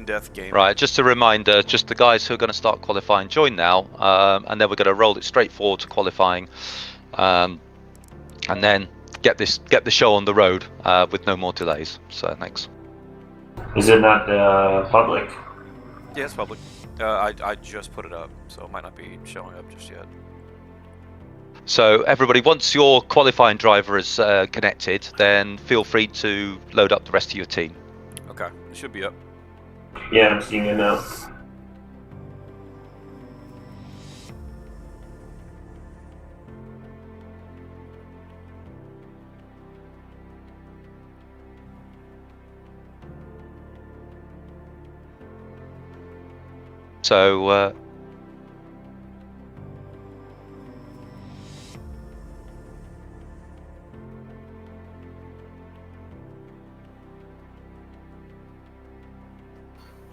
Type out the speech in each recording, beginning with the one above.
sudden death game. Right, just a reminder, just the guys who are going to start qualifying, join now, and then we're going to roll it straight forward to qualifying, and then get the show on the road with no more delays. So thanks. Is it not public? Yeah, it's public. I just put it up, so it might not be showing up just yet. So everybody, once your qualifying driver is connected, then feel free to load up the rest of your team. Okay, it should be up. Yeah, I'm seeing it now. So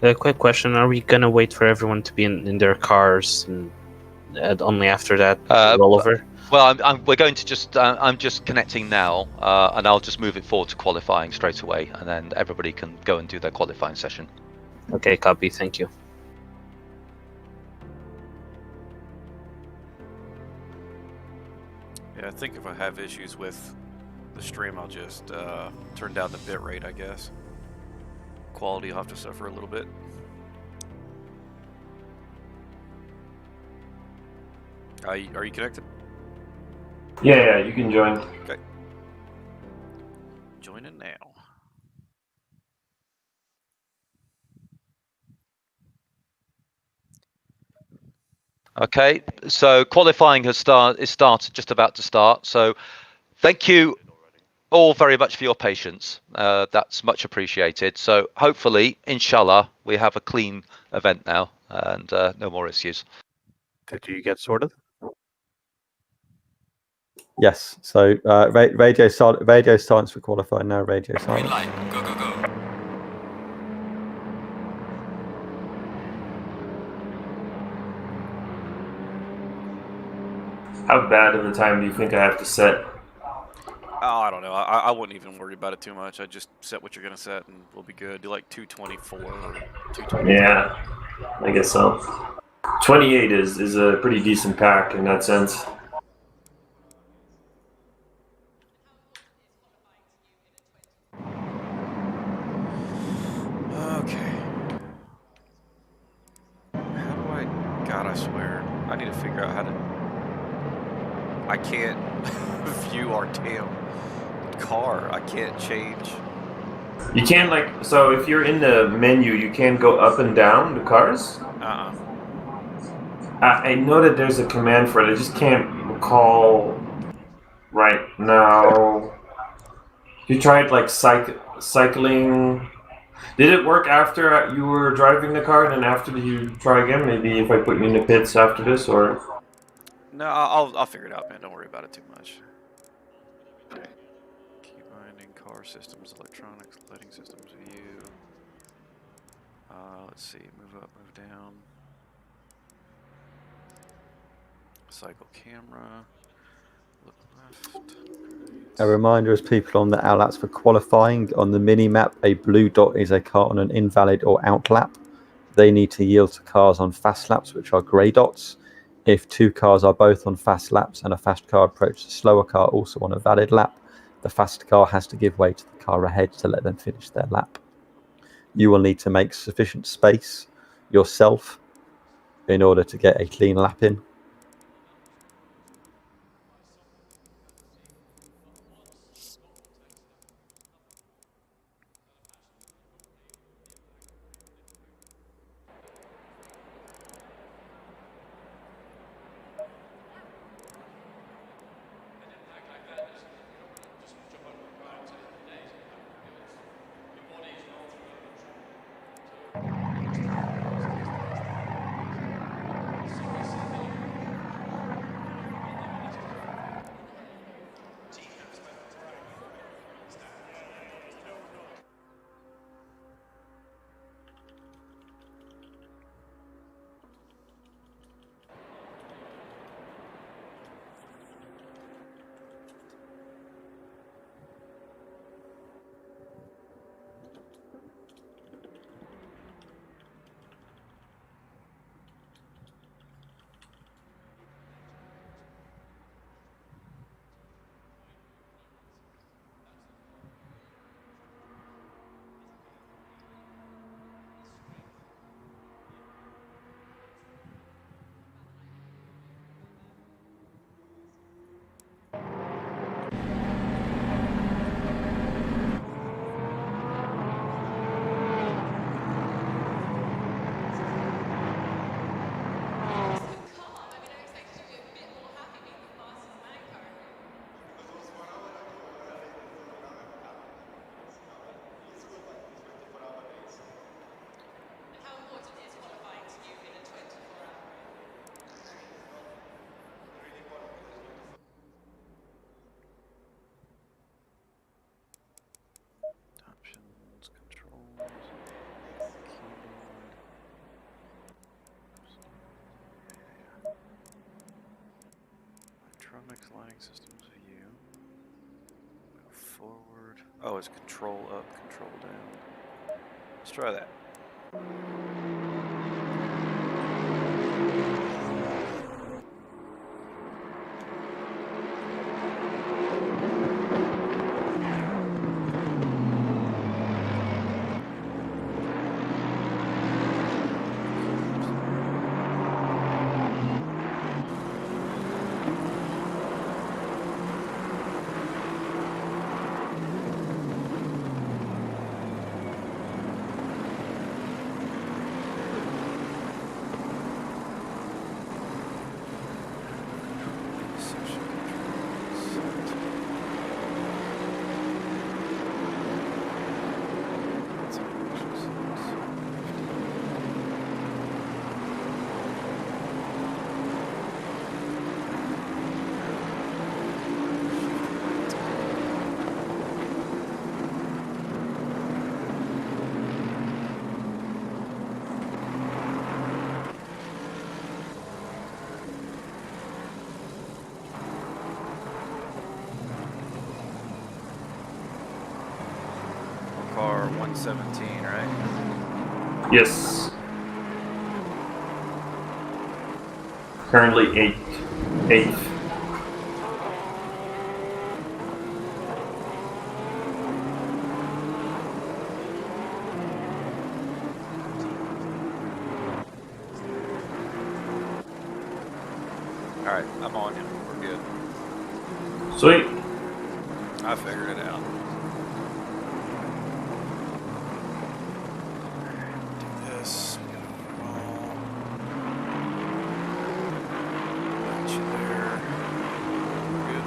A quick question: are we gonna wait for everyone to be in their cars and only after that roll over? Well, we're going to just. I'm just connecting now, and I'll just move it forward to qualifying straight away, and then everybody can go and do their qualifying session. Okay, copy. Thank you. Yeah, I think if I have issues with the stream, I'll just turn down the bit rate, I guess. Quality will have to suffer a little bit. Are you connected? Yeah, you can join. Okay. Join in now. Okay, so qualifying is started, just about to start. So thank you all very much for your patience. That's much appreciated. So hopefully, inshallah, we have a clean event now and no more issues. Did you get sorted? Yes. So radio silence for qualifying now. Radio silence. Green light. Go, go, go. How bad of a time do you think I have to set? Oh, I don't know. I wouldn't even worry about it too much. I just set what you're gonna set, and we'll be good. Do like 224 or 220. Yeah, I guess so. 28 is a pretty decent pack in that sense. Okay. How do I... God, I swear. I need to figure out how to... I can't view our tail car. I can't change. You can't, like, so if you're in the menu, you can't go up and down the cars? I know that there's a command for it. I just can't recall right now. You tried, like, cycling... Did it work after you were driving the car, and then after you try again? Maybe if I put you in the pits after this, or... No, I'll figure it out, man. Don't worry about it too much. Okay. Key binding, car systems, electronics, lighting systems, view. Let's see. Move up, move down. Cycle camera. Look left. A reminder as people on the outlets for qualifying, on the mini-map, a blue dot is a car on an invalid or out lap. They need to yield to cars on fast laps, which are grey dots. If two cars are both on fast laps and a fast car approaches a slower car also on a valid lap, the fast car has to give way to the car ahead to let them finish their lap. You will need to make sufficient space yourself in order to get a clean lap in. systems view. Go forward. Oh, it's control up, control down. Let's try that. Session controls set. That's how action settings. Car 117, right? Yes. Currently eighth. Alright, I'm on you. We're good. Sweet. I figured it out. Do this. Put you there. Good.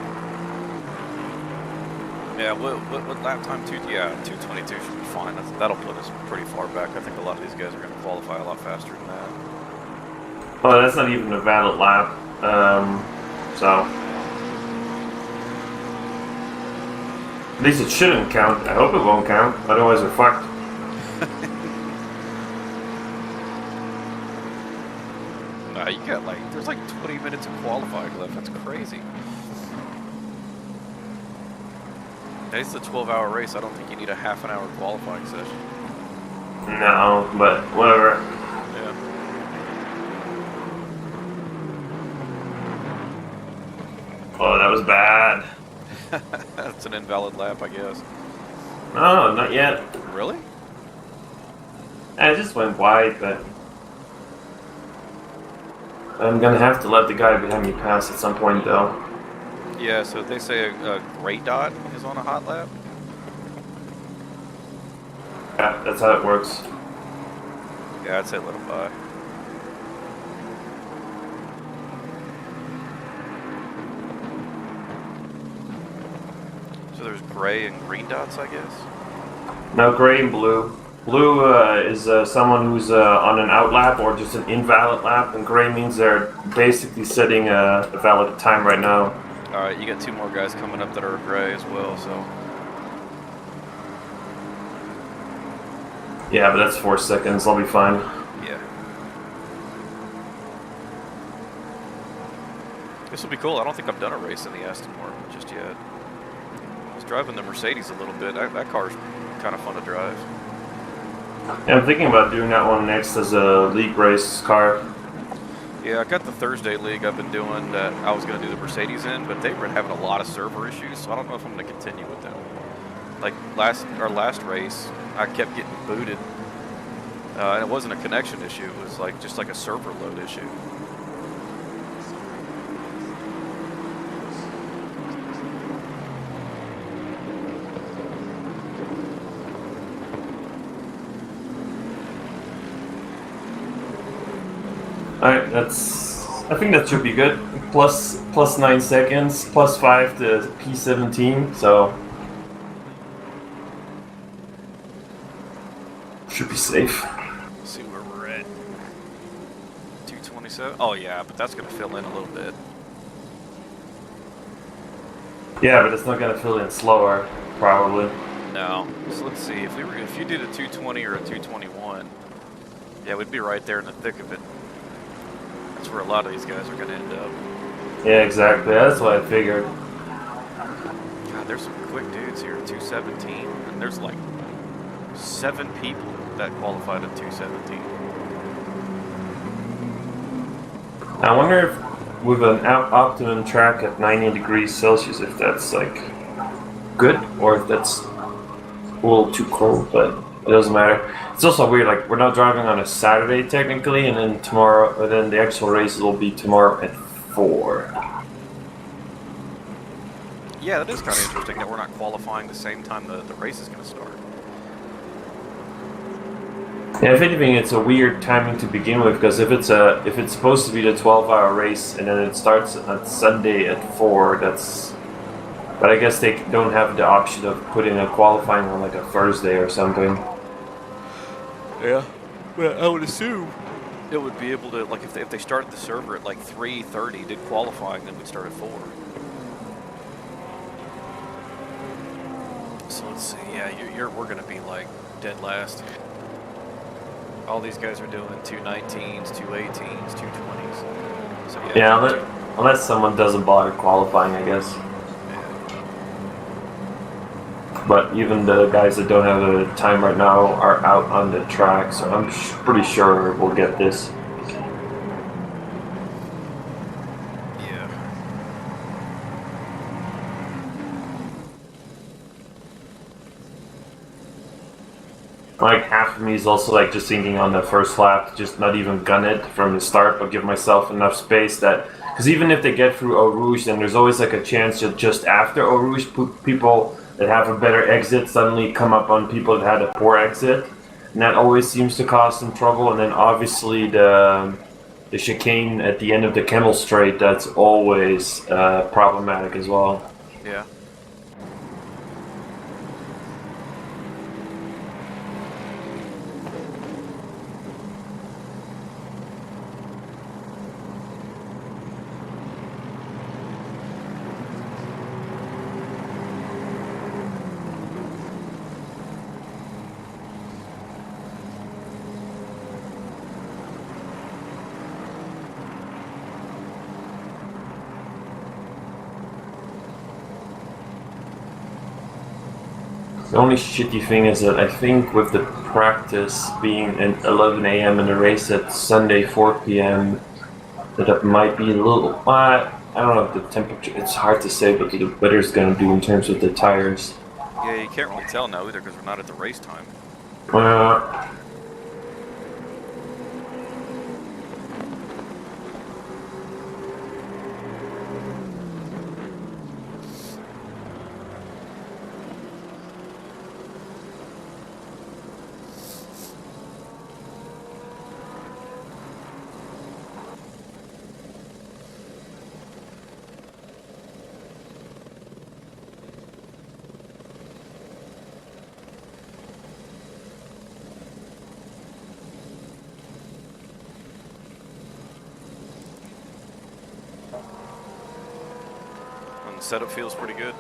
Yeah, what lap time? Yeah, 2:22 should be fine. That'll put us pretty far back. I think a lot of these guys are going to qualify a lot faster than that. Oh, that's not even a valid lap. So at least it shouldn't count. I hope it won't count. Otherwise, we're fucked. Nah, you got there's like 20 minutes of qualifying left. That's crazy. It's a 12-hour race. I don't think you need a half-an-hour qualifying session. No, but whatever. Yeah. Oh, that was bad. That's an invalid lap, I guess. No, not yet. Really? I just went wide, but I'm gonna have to let the guy behind me pass at some point, though. Yeah, so they say a gray dot is on a hot lap? Yeah, that's how it works. Yeah, I'd say let him by. So there's gray and green dots, I guess? No, gray and blue. Blue is someone who's on an out lap or just an invalid lap, and gray means they're basically setting a valid time right now. Alright, you got two more guys coming up that are gray as well, so... Yeah, but that's 4 seconds. I'll be fine. Yeah. This will be cool. I don't think I've done a race in the Aston Martin just yet. I was driving the Mercedes a little bit. That car's kind of fun to drive. Yeah, I'm thinking about doing that one next as a league race car. Yeah, I got the Thursday league I've been doing that I was going to do the Mercedes in, but they've been having a lot of server issues, so I don't know if I'm going to continue with them. Like our last race, I kept getting booted, and it wasn't a connection issue. It was just like a server load issue. Alright, I think that should be good. Plus 9 seconds, plus 5 to P17, so should be safe. Let's see where we're at. 227. Oh yeah, but that's going to fill in a little bit. Yeah, but it's not gonna fill in slower, probably. No. So let's see if you did a 220 or a 221. Yeah, we'd be right there in the thick of it. That's where a lot of these guys are going to end up. Yeah, exactly. That's what I figured. God, there's some quick dudes here at 217, and there's like 7 people that qualified at 217. I wonder if with an optimum track at 90 degrees Celsius, if that's like good or if that's a little too cold, but it doesn't matter. It's also weird, like we're not driving on a Saturday technically, and then tomorrow, or then the actual races will be tomorrow at 4. Yeah, that is kind of interesting that we're not qualifying the same time the race is going to start. Yeah, if anything, it's a weird timing to begin with, because if it's supposed to be the 12-hour race and then it starts on Sunday at 4, that's. But I guess they don't have the option of putting a qualifying on like a Thursday or something. Yeah, well, I would assume it would be able to, like, if they started the server at like 3:30, did qualifying, then we'd start at 4. So let's see. Yeah, we're gonna be like dead last. All these guys are doing 219s, 218s, 220s. So yeah, unless someone doesn't bother qualifying, I guess. But even the guys that don't have a time right now are out on the track, so I'm pretty sure we'll get this. Yeah. Like half of me is also like just thinking on the first lap, just not even gun it from the start, but give myself enough space that, because even if they get through Eau Rouge, then there's always like a chance that just after Eau Rouge, people that have a better exit suddenly come up on people that had a poor exit, and that always seems to cause some trouble. And then obviously the chicane at the end of the Kemmel Straight, that's always problematic as well. Yeah. The only shitty thing is that I think with the practice being at 11 a.m. and the race at Sunday 4 p.m. that it might be a little. I don't know if the temperature. It's hard to say what the weather's going to do in terms of the tires. Yeah, you can't really tell now either because we're not at the race time. Setup feels pretty good.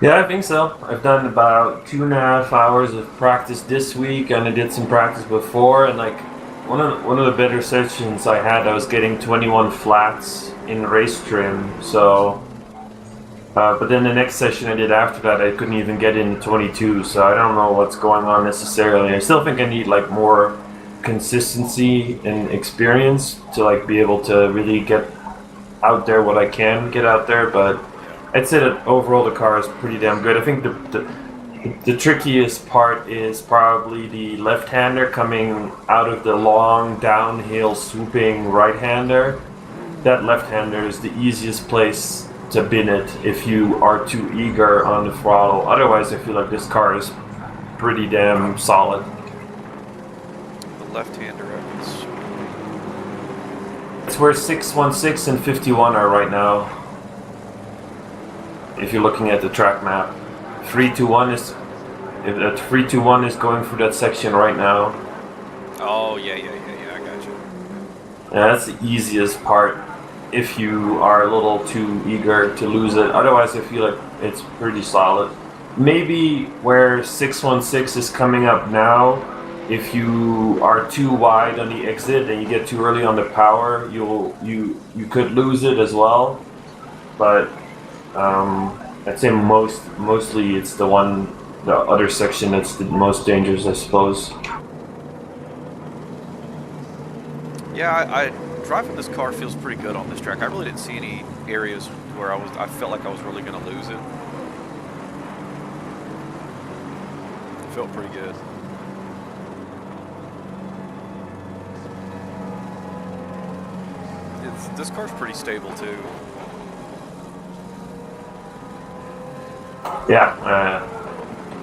Yeah, I think so. I've done about 2.5 hours of practice this week, and I did some practice before. And like one of the better sessions I had, I was getting 21 flats in race trim. So, but then the next session I did after that, I couldn't even get in 22. So I don't know what's going on necessarily. I still think I need like more consistency and experience to like be able to really get out there what I can get out there, but I'd say that overall the car is pretty damn good. I think the trickiest part is probably the left-hander coming out of the long downhill swooping right-hander. That left-hander is the easiest place to bin it if you are too eager on the throttle. Otherwise, I feel like this car is pretty damn solid. The left-hander is. It's where 616 and 51 are right now. If you're looking at the track map, 321 is. If that 321 is going through that section right now. Oh yeah, I got you. Yeah, that's the easiest part. If you are a little too eager to lose it, otherwise I feel like it's pretty solid. Maybe where 616 is coming up now, if you are too wide on the exit and you get too early on the power, you could lose it as well. But I'd say mostly it's the other section that's the most dangerous, I suppose. Yeah, I driving this car feels pretty good on this track. I really didn't see any areas where I felt like I was really going to lose it. It felt pretty good. This car's pretty stable too. Yeah,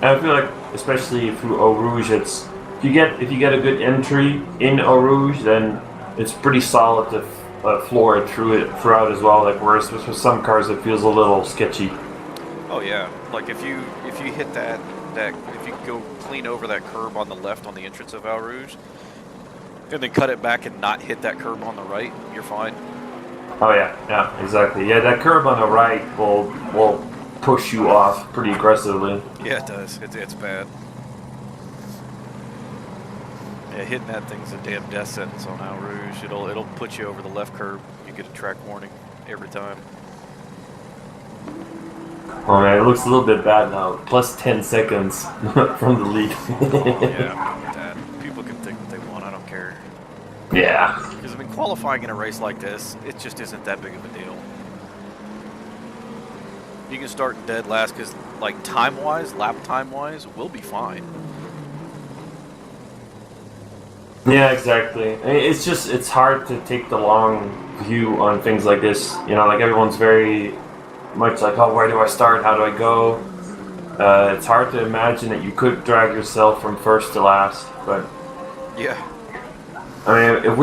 I feel like especially through Eau Rouge, if you get a good entry in Eau Rouge, then it's pretty solid to floor it throughout as well. Like whereas with some cars, it feels a little sketchy. Oh yeah, like if you hit that if you go clean over that curb on the left on the entrance of Eau Rouge, and then cut it back and not hit that curb on the right, you're fine. Oh yeah, exactly. Yeah, that curb on the right will push you off pretty aggressively. Yeah, it does. It's bad. Yeah, hitting that thing's a damn death sentence on Eau Rouge. It'll put you over the left curb. You get a track warning every time. Oh man, it looks a little bit bad now. Plus 10 seconds from the lead. Yeah, that. People can think what they want. I don't care. Yeah. Because I mean, qualifying in a race like this, it just isn't that big of a deal. You can start in dead last because, like, time-wise, lap time-wise, we'll be fine. Yeah, exactly. It's hard to take the long view on things like this. You know, like everyone's very much like, oh, where do I start? How do I go? It's hard to imagine that you could drag yourself from first to last, but yeah. I mean, if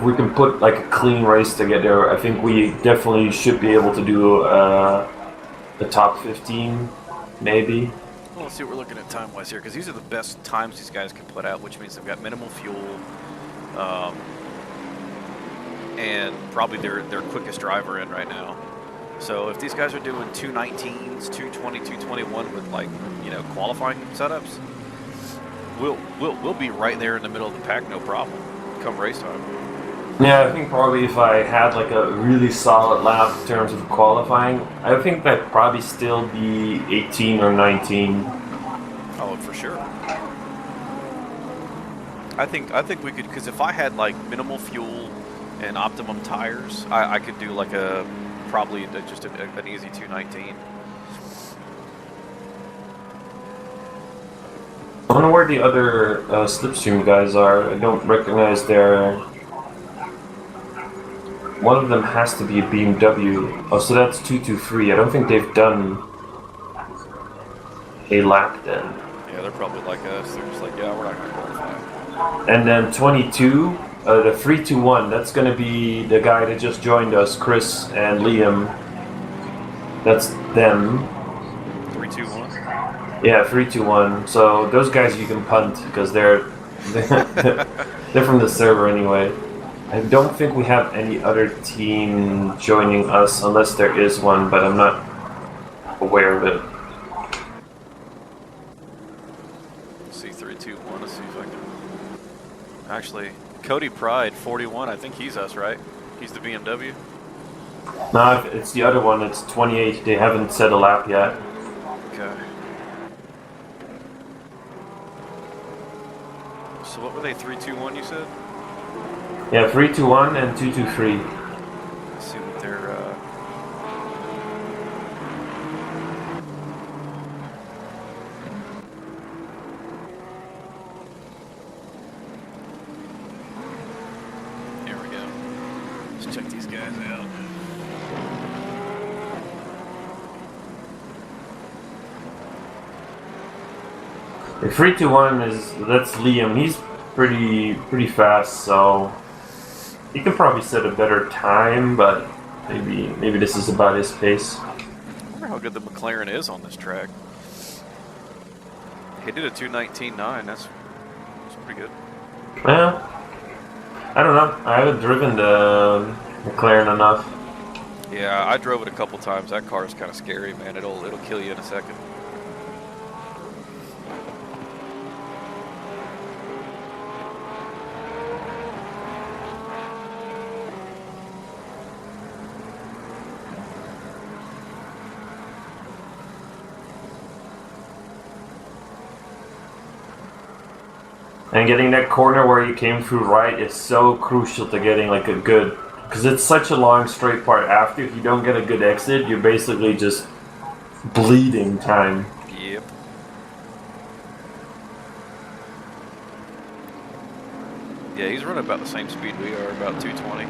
we can put like a clean race together, I think we definitely should be able to do the top 15, maybe. Well, let's see what we're looking at time-wise here, because these are the best times these guys can put out, which means they've got minimal fuel, and probably their quickest driver in right now. So if these guys are doing 219s, 220, 221 with, like, you know, qualifying setups, we'll be right there in the middle of the pack, no problem, come race time. Yeah, I think probably if I had like a really solid lap in terms of qualifying, I think that'd probably still be 18 or 19. Oh, for sure. I think we could, because if I had like minimal fuel and optimum tires, I could do like probably just an easy 219. I wonder where the other Slipstream guys are. I don't recognize their... One of them has to be a BMW. Oh, so that's 223. I don't think they've done a lap then. Yeah, they're probably like us. They're just like, yeah, we're not going to qualify. And then 22, the 321, that's going to be the guy that just joined us, Chris and Liam. That's them. 321? Yeah, 321. So those guys you can punt because they're from the server anyway. I don't think we have any other team joining us unless there is one, but I'm not aware of it. C321, let's see if I can... Actually, Cody Pride, 41, I think he's us, right? He's the BMW? No, it's the other one, it's 28. They haven't set a lap yet. Okay. So what were they, 321 you said? Yeah, 321 and 223. Let's see what they're, Here we go. Let's check these guys out. The 321 that's Liam. He's pretty fast, so he can probably set a better time, but maybe this is about his pace. I wonder how good the McLaren is on this track. He did a 219.9. That's pretty good. Well, I don't know. I haven't driven the McLaren enough. Yeah, I drove it a couple times. That car is kind of scary, man. It'll kill you in a second. And getting that corner where you came through right is so crucial to getting like a good, because it's such a long straight part after. If you don't get a good exit, you're basically just bleeding time. Yep. Yeah, he's running about the same speed we are, about 220.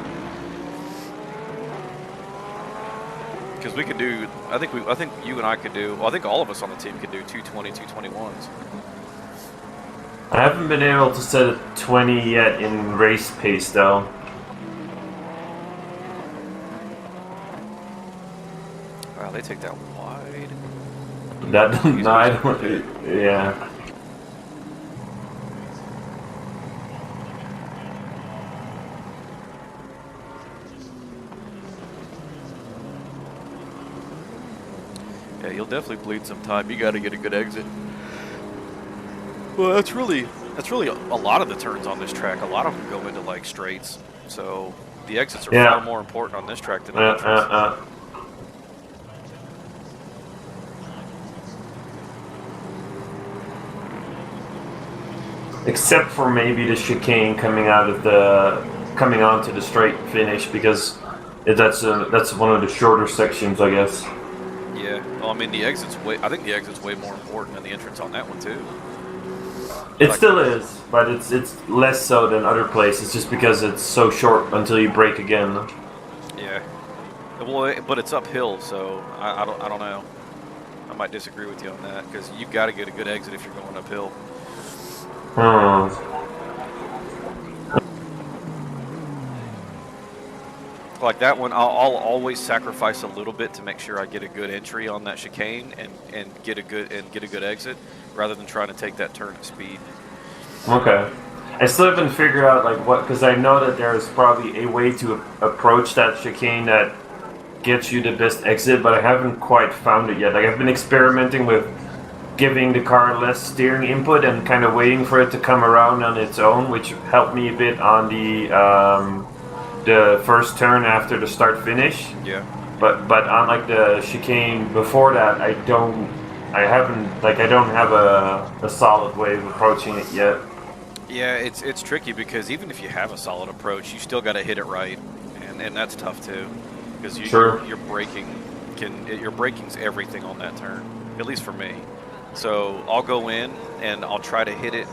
Because we could do, I think you and I could do, well, I think all of us on the team could do 220, 221s. I haven't been able to set a 20 yet in race pace though. Wow, they take that wide. That no, I don't. Yeah. Yeah, you'll definitely bleed some time. You got to get a good exit. Well, that's really a lot of the turns on this track. A lot of them go into like straights, so the exits are far more important on this track than other tracks. Except for maybe the chicane coming onto the straight finish, because that's one of the shorter sections, I guess. Yeah, well, I mean I think the exit's way more important than the entrance on that one too. It still is, but it's less so than other places, just because it's so short until you break again. Yeah, well, but it's uphill, so I don't know. I might disagree with you on that, because you've got to get a good exit if you're going uphill. Like that one, I'll always sacrifice a little bit to make sure I get a good entry on that chicane and get a good exit, rather than trying to take that turn at speed. Okay. I still haven't figured out like what, because I know that there's probably a way to approach that chicane that gets you the best exit, but I haven't quite found it yet. Like I've been experimenting with giving the car less steering input and kind of waiting for it to come around on its own, which helped me a bit on the first turn after the start finish. Yeah. But on like the chicane before that, I don't have a solid way of approaching it yet. Yeah, it's tricky, because even if you have a solid approach, you still got to hit it right, and that's tough too, because your braking's everything on that turn, at least for me. So I'll go in and I'll try to hit it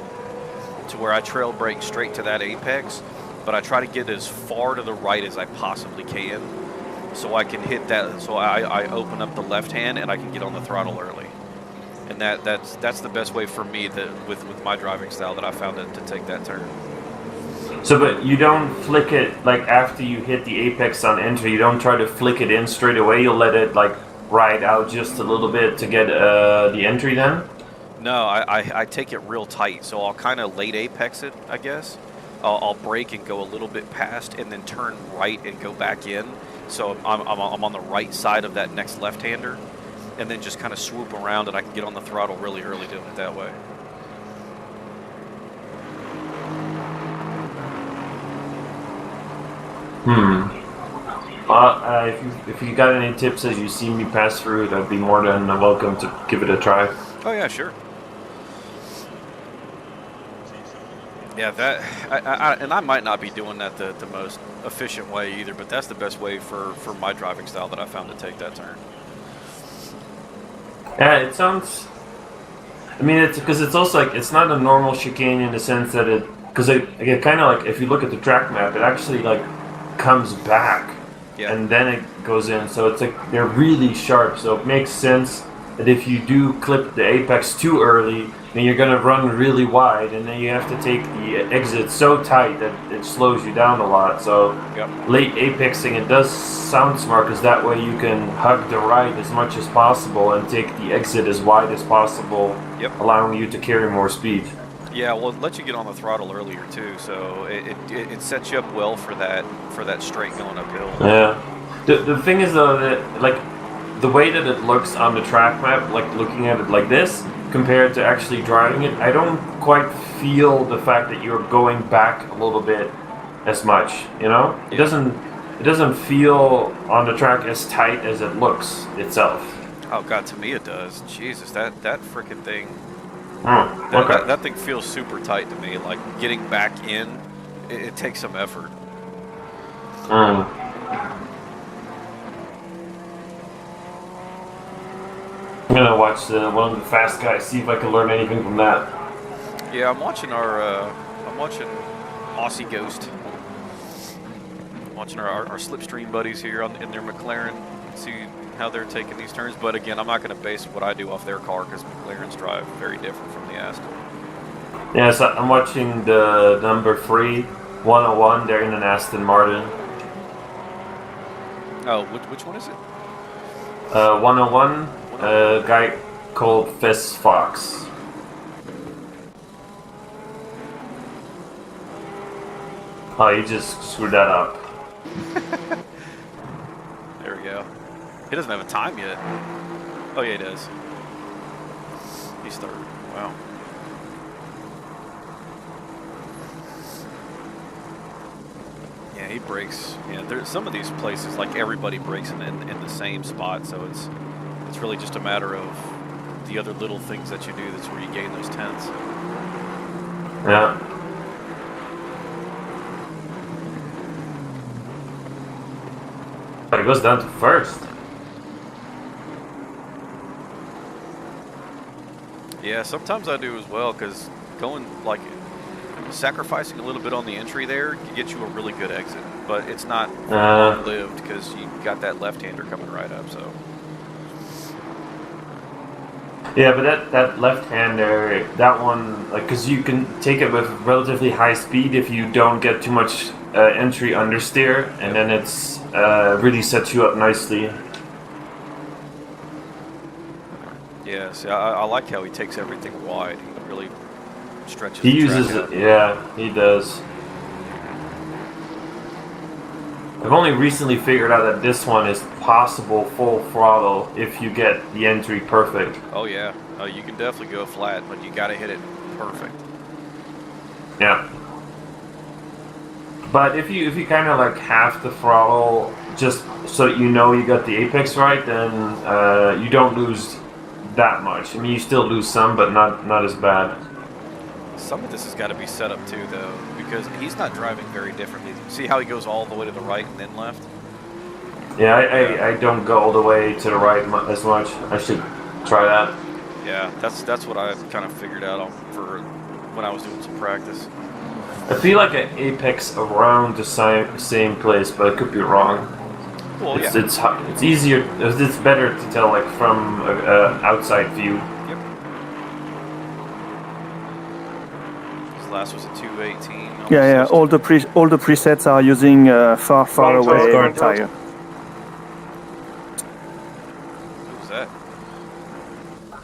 to where I trail brake straight to that apex, but I try to get as far to the right as I possibly can, so I can hit that. So I open up the left hand and I can get on the throttle early, and that's the best way for me with my driving style that I found to take that turn. So, but you don't flick it like after you hit the apex on entry. You don't try to flick it in straight away. You'll let it like ride out just a little bit to get the entry then? No, I take it real tight, so I'll kind of late apex it, I guess. I'll brake and go a little bit past, and then turn right and go back in. So I'm on the right side of that next left-hander, and then just kind of swoop around, and I can get on the throttle really early doing it that way. If you got any tips as you see me pass through it, I'd be more than welcome to give it a try. Oh yeah, sure. Yeah, I might not be doing that the most efficient way either, but that's the best way for my driving style that I found to take that turn. Yeah, it sounds. I mean, it's because it's also like it's not a normal chicane in the sense that because it kind of like if you look at the track map, it actually like comes back. Yeah. And then it goes in, so it's like they're really sharp. So it makes sense that if you do clip the apex too early, then you're gonna run really wide, and then you have to take the exit so tight that it slows you down a lot. So late apexing, it does sound smart, because that way you can hug the right as much as possible and take the exit as wide as possible, allowing you to carry more speed. Yeah, well, it lets you get on the throttle earlier too, so it sets you up well for that straight going uphill. Yeah. The thing is though that like the way that it looks on the track map, like looking at it like this, compared to actually driving it, I don't quite feel the fact that you're going back a little bit as much. You know, it doesn't feel on the track as tight as it looks itself. Oh God, to me it does. Jesus, that freaking thing. Okay. That thing feels super tight to me. Like getting back in, it takes some effort. I'm gonna watch one of the fast guys, see if I can learn anything from that. Yeah, I'm watching Aussie Ghost. I'm watching our Slipstream buddies here in their McLaren, see how they're taking these turns. But again, I'm not going to base what I do off their car because McLarens drive very different from the Aston. Yeah, so I'm watching the number 3, 101. They're in an Aston Martin. Oh, which one is it? 101, a guy called Fizz Fox. Oh, you just screwed that up. There we go. He doesn't have a time yet. Oh yeah, he does. He's third. Wow. Yeah, he breaks. Yeah, there's some of these places like everybody breaks in the same spot, so it's really just a matter of the other little things that you do. That's where you gain those tenths. Yeah. But it goes down to first. Yeah, sometimes I do as well, because going, like, sacrificing a little bit on the entry there can get you a really good exit, but it's not long-lived because you got that left-hander coming right up, so. Yeah, but that left-hander, that one, like, because you can take it with relatively high speed if you don't get too much entry understeer, and then it's really sets you up nicely. Yeah, see, I like how he takes everything wide. He really stretches He the uses track out. it, yeah, he does. I've only recently figured out that this one is possible full throttle if you get the entry perfect. Oh, yeah. Oh, you can definitely go flat, but you got to hit it perfect. Yeah. But if you kind of like half the throttle just so that you know you got the apex right, then you don't lose that much. I mean, you still lose some, but not as bad. Some of this has got to be set up too, though, because he's not driving very differently. See how he goes all the way to the right and then left? Yeah, I don't go all the way to the right as much. I should try that. Yeah, that's what I kind of figured out for when I was doing some practice. I feel like an apex around the same place, but I could be wrong. Well, It's yeah. it's easier. It's better to tell like from outside view. Yep. His last was a 218. Yeah. All the presets are using far away tire. Who was that?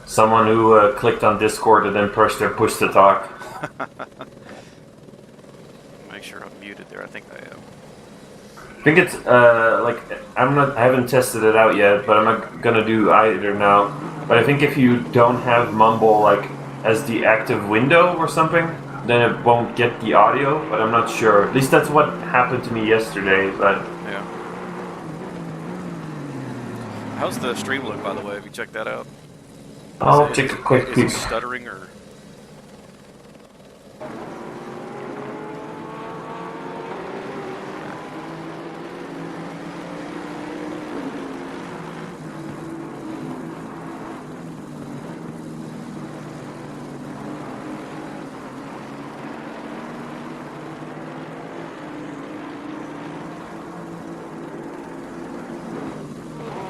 Someone who clicked on Discord and then pushed their push to talk. Make sure I'm muted there. I think I am. I think it's like I haven't tested it out yet, but I'm not gonna do either now. But I think if you don't have mumble like as the active window or something, then it won't get the audio. But I'm not sure. At least that's what happened to me yesterday. But Yeah. How's the stream look, by the way? Have you checked that out? I'll take a quick Is peek. it stuttering or?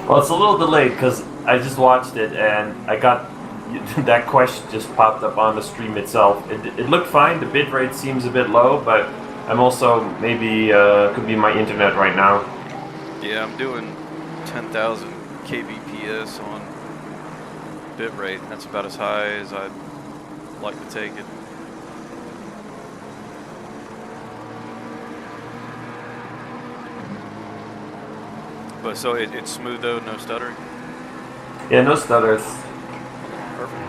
Well, it's a little delayed because I just watched it and I got that question just popped up on the stream itself. It looked fine. The bitrate seems a bit low, but I'm also maybe could be my internet right now. Yeah, I'm doing 10,000 kbps on bitrate. That's about as high as I'd like to take it. But so it's smooth though, no stuttering? Yeah, no stutters. Perfect.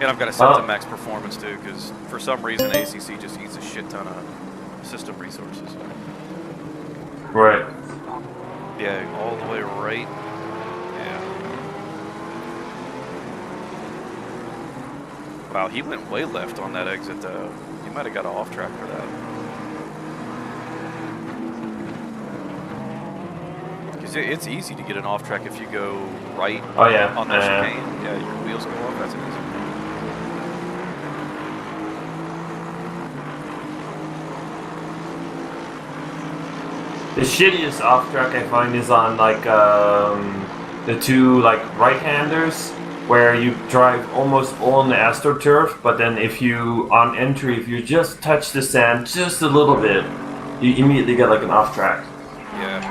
And I've got to set to max performance too, because for some reason ACC just eats a shit ton of system resources. Right. Yeah, all the way right. Yeah. Wow, he went way left on that exit though. He might have got off track for that. Because it's easy to get an off track if you go right Oh yeah. on the chicane. Yeah, your wheels go off. That's easy. The shittiest off track I find is on like the two like right-handers where you drive almost all on the AstroTurf, but then if you on entry, if you just touch the sand just a little bit, you immediately get like an off track. Yeah.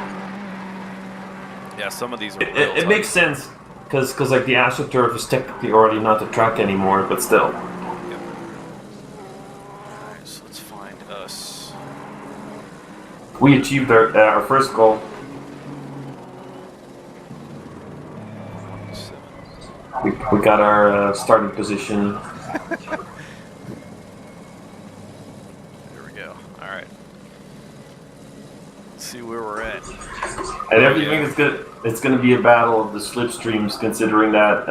Yeah, some of these are. It makes sense because like the AstroTurf is technically already not the track anymore, but still. Yep. Alright, so let's find us. We achieved our first goal. We got our starting position. There we go. All right. Let's see where we're at. And everything is good. It's going to be a battle of the slipstreams, considering that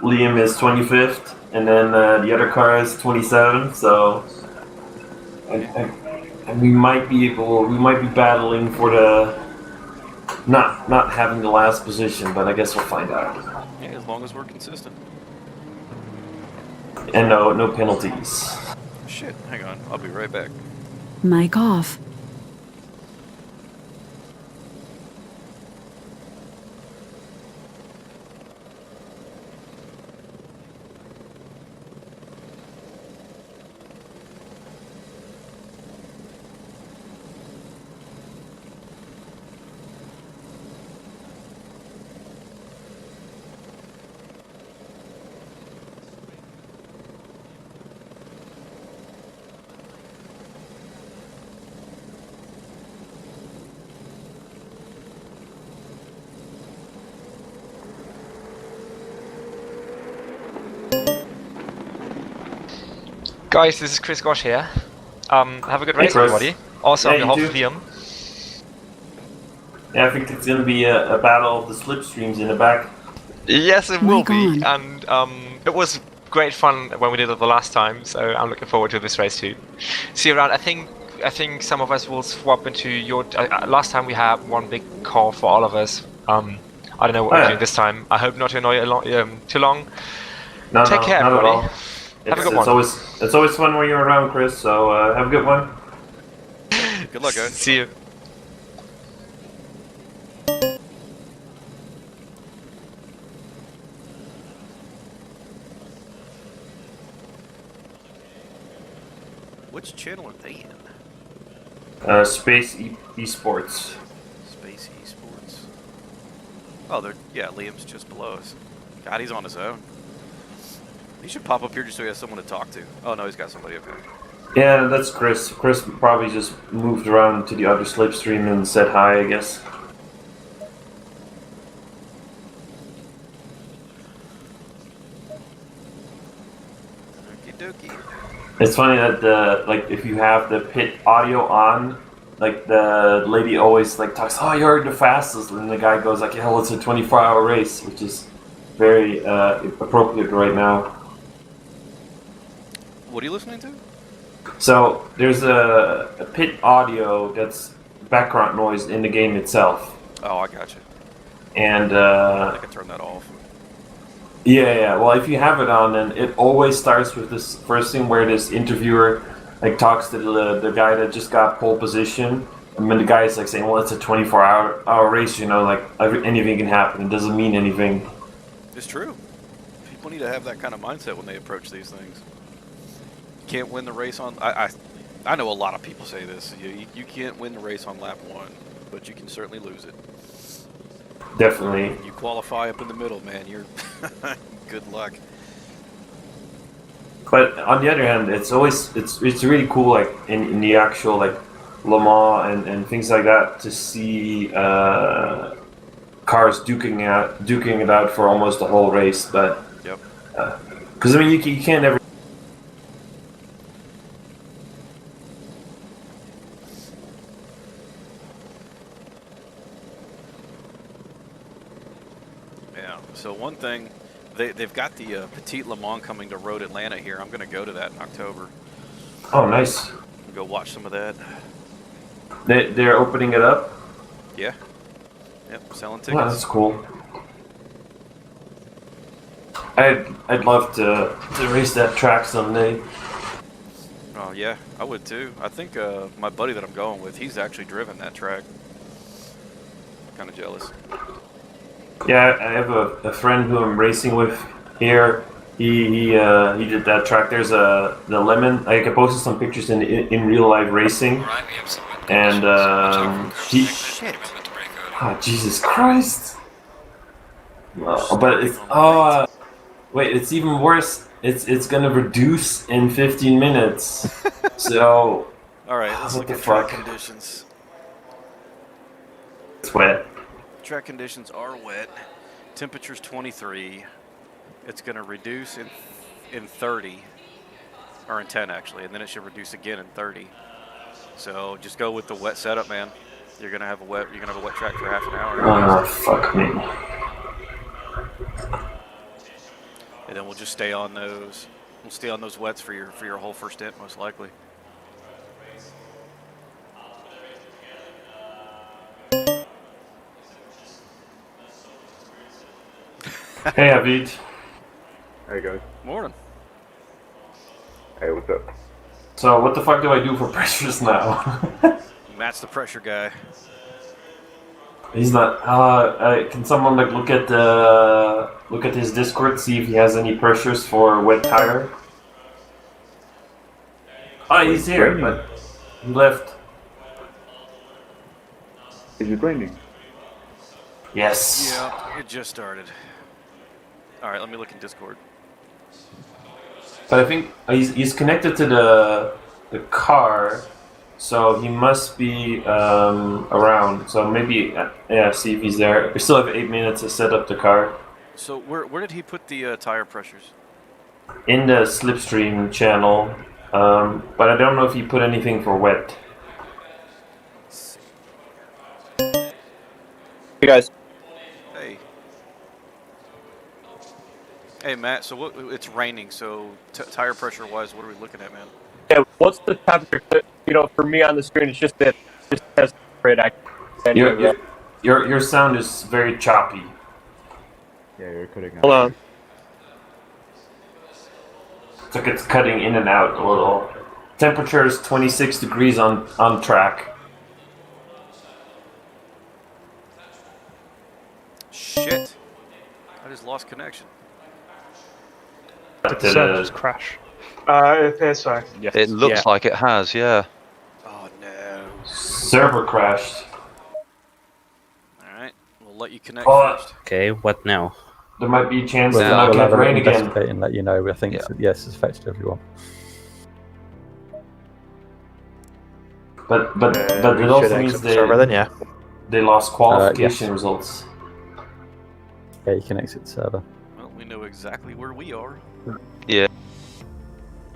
Liam is 25th, and then the other car is 27th. So, and we might be battling for the not having the last position, but I guess we'll find out. Yeah, as long as we're consistent. And no penalties. Shit, hang on. I'll be right back. Mic off. Guys, this is Chris Gosh here. Have a good race, Chris. everybody. Also, Yeah, on behalf you of too. Liam. Yeah, I think it's going to be a battle of the slipstreams in the back. Yes, it will Mic be. on. And it was great fun when we did it the last time, so I'm looking forward to this race too. See you around. I think some of us will swap into your. Last time we had one big call for all of us. I don't know what we're doing this time. I hope not to annoy you too long. No, Take care, not at everybody. all. Have a good one. It's always fun when you're around, Chris. So have a good one. Good luck, guys. See you. Which channel are they in? Space Esports. Space Esports. Oh, Liam's just below us. God, he's on his own. He should pop up here just so he has someone to talk to. Oh no, he's got somebody up here. Yeah, that's Chris. Chris probably just moved around to the other slipstream and said hi, I guess. Okie dokie. It's funny that like if you have the pit audio on, like the lady always like talks, oh, you're the fastest, and the guy goes like, yeah, well, it's a 24-hour race, which is very appropriate right now. What are you listening to? So there's a pit audio that's background noise in the game itself, Oh, I got you. and I can turn that off. yeah. Well, if you have it on, then it always starts with this first thing where this interviewer like talks to the guy that just got pole position, and then the guy is like saying, "Well, it's a 24-hour race, you know, like anything can happen. It doesn't mean anything." It's true. People need to have that kind of mindset when they approach these things. You can't win the race on. I know a lot of people say this. You can't win the race on lap 1, but you can certainly lose it. Definitely. You qualify up in the middle, man. You're good luck. But on the other hand, it's really cool, like in the actual like Le Mans and things like that, to see cars duking it out for almost the whole race. But Yep. because I mean you can't ever. Yeah. So one thing They've got the Petite Le Mans coming to Road Atlanta here. I'm going to go to that in October. Oh, nice. Go watch some of that. They're opening it up? Yeah. Yep, selling Oh, tickets. that's cool. I'd love to race that track someday. Oh, yeah, I would too. I think my buddy that I'm going with, he's actually driven that track. Kind of jealous. Yeah, I have a friend who I'm racing with here. He did that track. There's the Lemon. I posted some pictures in real life racing, and Shit. oh, Jesus Christ! But it's wait, it's even worse. It's gonna reduce in 15 minutes. So All right, let's what look the at track fuck? conditions. It's wet. Track conditions are wet. Temperature's 23. It's going to reduce in 30, or in 10 actually, and then it should reduce again in 30. So just go with the wet setup, man. You're gonna have a wet track for half an hour. Oh fuck me. And then we'll just stay on those. We'll stay on those wets for your whole first stint, most likely. Hey, Avid. Hey guys. Morning. Hey, what's up? So what the fuck do I do for pressures now? Matt's the pressure guy. He's not. Can someone like look at his Discord, see if he has any pressures for wet tire? Oh, he's here, but he left. Is it raining? Yes. Yeah, it just started. All right, let me look in Discord. But I think he's connected to the car, so he must be around. So maybe yeah, see if he's there. We still have 8 minutes to set up the car. So where did he put the tire pressures? In the Slipstream channel, but I don't know if he put anything for wet. Hey guys. Hey. Hey Matt, so it's raining, so tire pressure wise, what are we looking at, man? Yeah, what's the temperature? You know, for me on the screen, it's just that it just has great Your sound is very choppy. Yeah, you're cutting out. Hold on. It's like it's cutting in and out a little. Temperature is 26 degrees on track. Shit. I just lost connection. Did the servers crash? It's fine. Yes. It looks like it has, yeah. Oh no. Server crashed. Alright, we'll let you connect Oh. first. Okay, what now? There might be a chance We'll, to not we'll get have rain an again. investigate and let you know. I think yes, it's affected everyone. But We it also should means exit the server then, yeah. they lost qualification yes. results. Yeah, you can exit the server. Well, we know exactly where we are.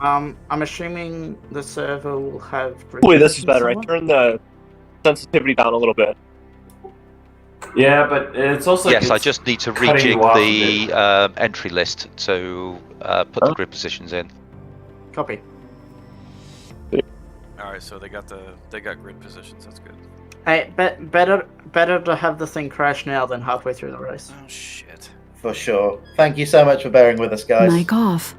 I'm assuming the server will have. Wait, this is better. I somewhere? turned the sensitivity down a little bit. Yeah, but it's also Yes, I it's just need to cutting you rejig off a the entry list to put the grid positions in. Copy. Alright, so they got grid positions, that's good. Hey, better to have the thing crash now than halfway through the race. Oh shit. For sure. Thank you so much for bearing with us, guys. Mic off.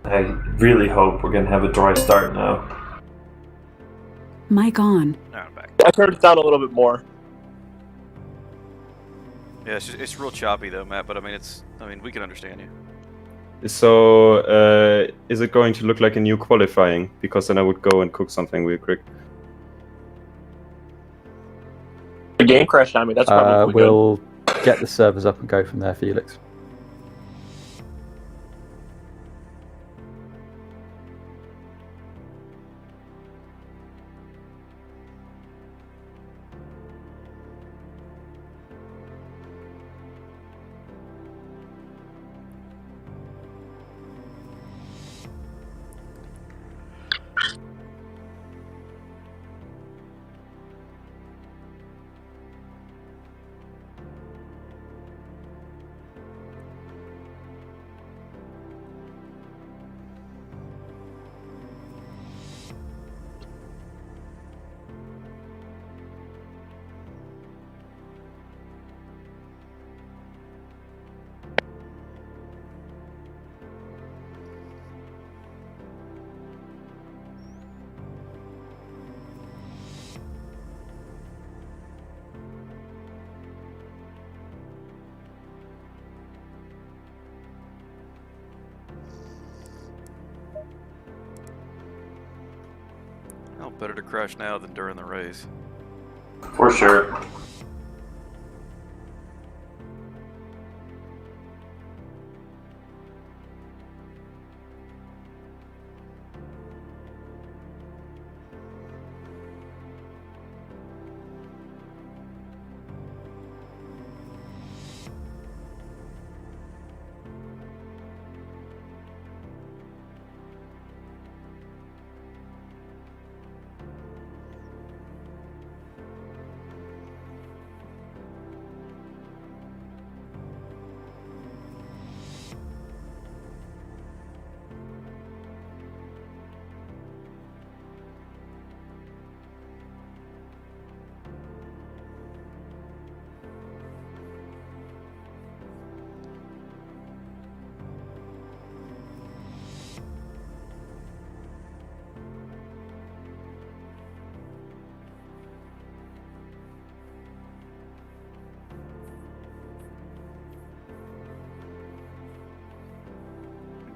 I really hope we're gonna have a dry start now. Mic on. Alright, I'm back. I turned it down a little bit more. Yeah, it's real choppy though, Matt, but I mean we can understand you. So, is it going to look like a new qualifying? Because then I would go and cook something real quick. The game crashed on me. That's probably We'll get the servers up and go from there, Felix. Well, better to crash now than during the race. For sure.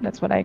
That's what I.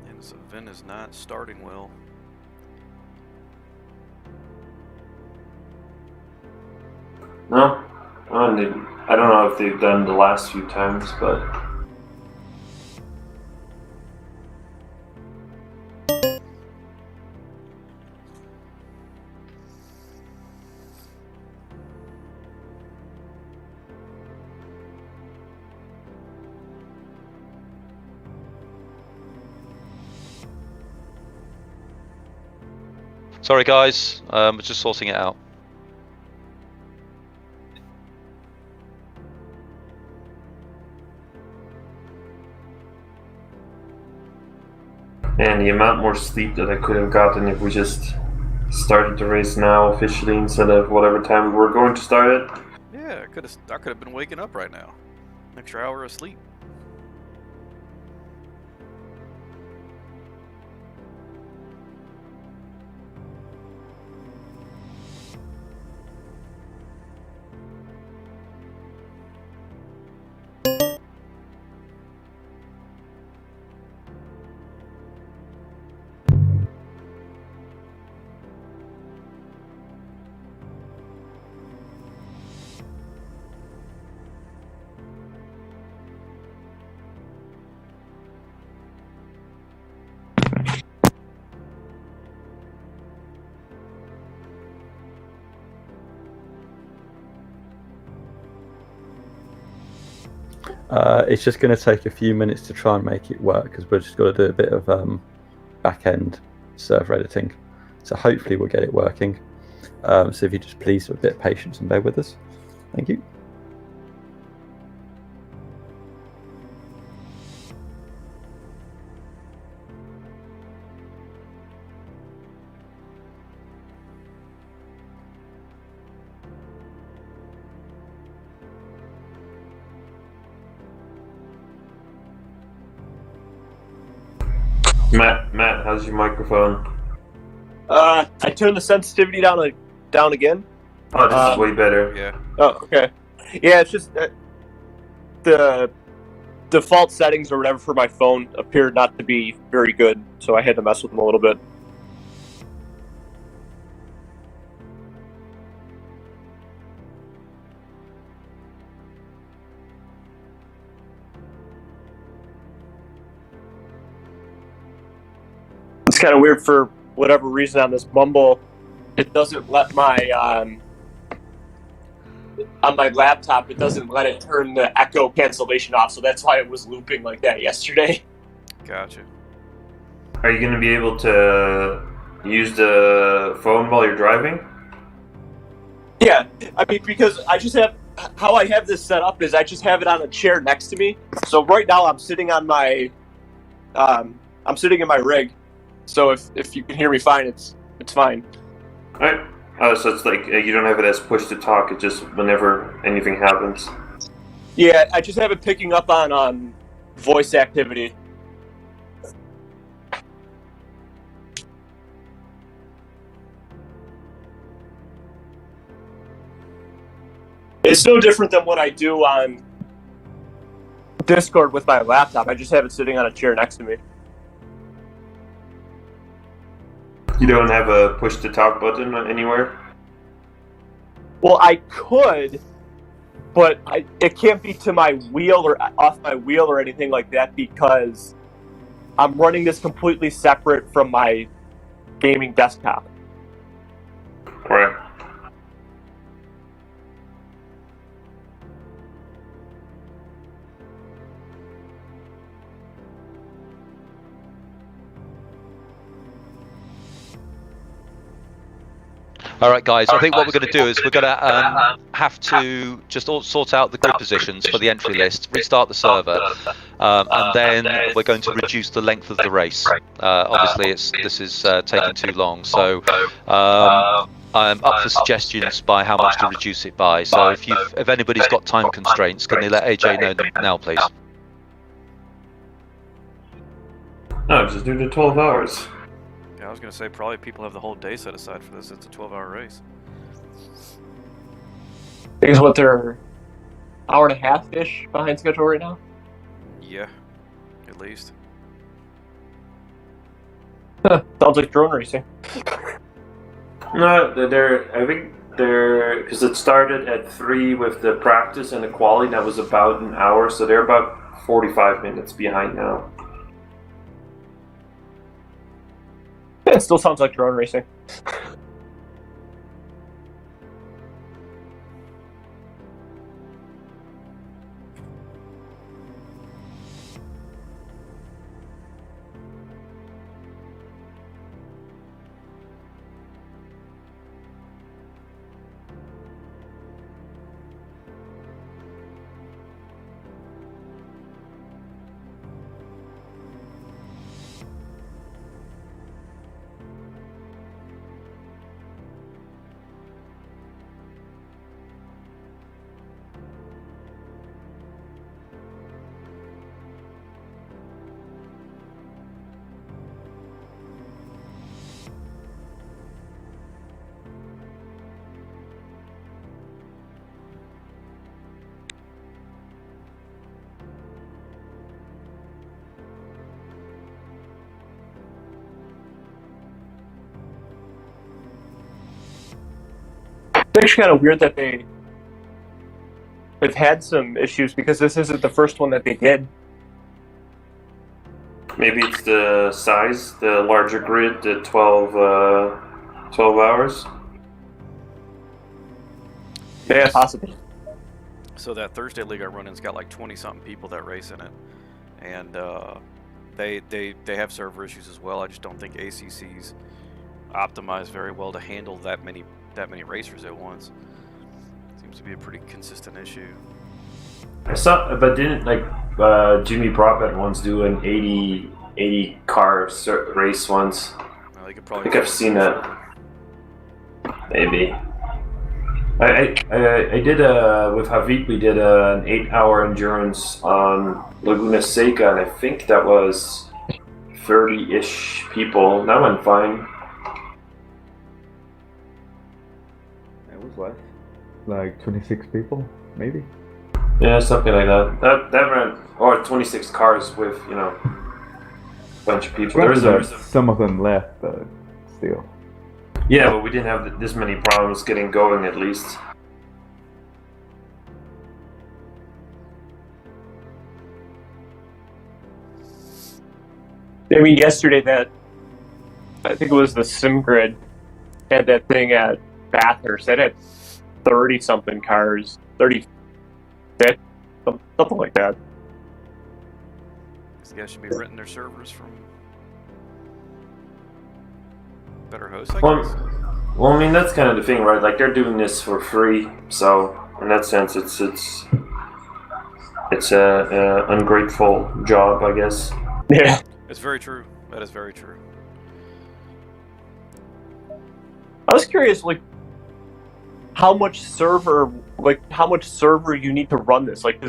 And this event is not starting well. No, I don't know if they've done the last few times, but Sorry, guys. We're just sorting it out. and the amount more sleep that I could have gotten if we just started the race now officially instead of whatever time we're going to start it. Yeah, I could have been waking up right now. Extra hour of sleep. It's just going to take a few minutes to try and make it work because we've just got to do a bit of back-end server editing. So hopefully we'll get it working. So if you just please have a bit of patience and bear with us. Thank you. Matt, how's your microphone? I turned the sensitivity down again. Oh, this is way better. Yeah. Oh, okay. Yeah, it's just the default settings or whatever for my phone appeared not to be very good, so I had to mess with them a little bit. It's kind of weird for whatever reason on this Mumble. it doesn't let my on my laptop. It doesn't let it turn the echo cancellation off. So that's why it was looping like that yesterday. Gotcha. Are you going to be able to use the phone while you're driving? Yeah, I mean, because I just have how I have this set up is I just have it on a chair next to me. So right now I'm sitting on my I'm sitting in my rig. So if you can hear me fine, it's fine. All right. So it's like you don't have it as push to talk. It just whenever anything happens. Yeah, I just have it picking up on voice activity. It's no different than what I do on Discord with my laptop. I just have it sitting on a chair next to me. You don't have a push to talk button anywhere? Well, I could, but it can't be to my wheel or off my wheel or anything like that because I'm running this completely separate from my gaming desktop. Right. All right, guys. I think what we're going to do is we're going to have to just sort out the grid positions for the entry list, restart the server, and then we're going to reduce the length of the race. Obviously, this is taking too long, so I'm up for suggestions by how much to reduce it by. So if anybody's got time constraints, can they let AJ know now, please? No, just do the 12 hours. Yeah, I was gonna say probably people have the whole day set aside for this. It's a 12-hour race. Because what they're hour and a half-ish behind schedule right now? Yeah, at least. Sounds like drone racing. No, I think they're because it started at 3 with the practice and the quali. That was about an hour, so they're about 45 minutes behind now. Yeah, it still sounds like drone racing. It's actually kind of weird that they've had some issues because this isn't the first one that they did. Maybe it's the size, the larger grid, the 12 hours. Yeah, possibly. So that Thursday league I run in's got like 20-something people that race in it, and they have server issues as well. I just don't think ACC's optimized very well to handle that many racers at once. Seems to be a pretty consistent issue. I saw, but didn't Jimmy Prophet once do an 80 car race once? Well, they could I probably think I've seen that. Maybe. I did with Havik. We did an 8-hour endurance on Laguna Seca, and I think that was 30-ish people. That went fine. It was less. Like 26 people, maybe? Yeah, something like that. That ran, or 26 cars with, a bunch of people. There's some of them left, but still. Yeah, but we didn't have this many problems getting going, at least. I mean, yesterday I think it was the sim grid, had that thing at Bathurst. That had 30-something cars, 36, something like that. These guys should be renting their servers from better hosts, I guess. Well, I mean, that's kind of the thing, right? Like, they're doing this for free, so in that sense, it's a ungrateful job, I guess. Yeah, it's very true. That is very true. I was curious, like, how much server you need to run this. Like,